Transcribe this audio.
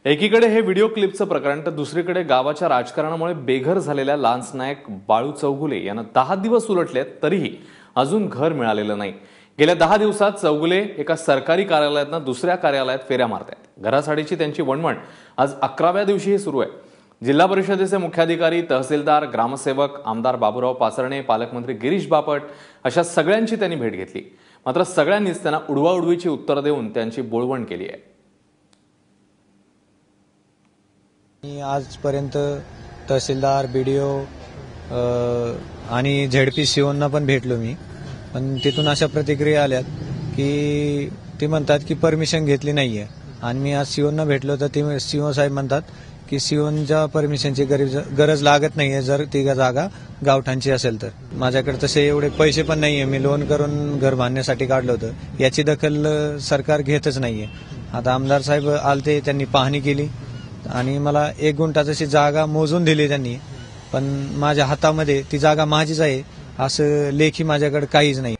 एकीकडे हे व्हिडिओ क्लिपचं प्रकरण तर दुसरीकडे गावाच्या राजकारणामुळे बेघर झालेल्या लान्स नायक बाळू चौगुले यांना 10 दिवस उलटलेत तरीही अजून घर मिळालेलं नाही। गेल्या 10 दिवसात चौगुले एका सरकारी कार्यालयातून दुसऱ्या कार्यालयात फेऱ्या मारतायत। घरासाठीची त्यांची वणवण आज 11व्या दिवशीही सुरू आहे। जिल्हा परिषदेचे मुख्याधिकारी, तहसीलदार, ग्रामसेवक, आमदार बाबूराव पाचरणे, पालकमंत्री गिरीश बापट अशा सगळ्यांची त्यांनी भेट घेतली। मात्र सगळ्यांनीच त्यांना उडवाउडवीची उत्तरं देऊन त्यांची बोळवण केली आहे। आजपर्यंत तहसीलदार, बीडीओ आणि झेडपी सीओना पण भेटलो मी, पण तिथून अशा प्रतिक्रिया आल्यात की ते म्हणतात की परमिशन घेतली नाहीये। आणि मी आज सीओना भेटलो तर ते सीओ साहेब म्हणतात की सीओच्या परमिशनची गरज लागत नाहीये जर ती जागा गावठाणची असेल तर। माझ्याकडे तसे एवढे पैसे पण नाहीये, मी लोन करून घर बांधण्यासाठी काढलं होतं। याची दखल सरकार घेतच नाहीये। आता आमदार साहेब आलते, त्यांनी पाहणी केली आणि मला 1 गुंठा जशी जागा मोजून दिली त्यांनी, पण माझ्या हातामध्ये ती जागा माझीच आहे असं लेखी माझ्याकडे काहीच नाही।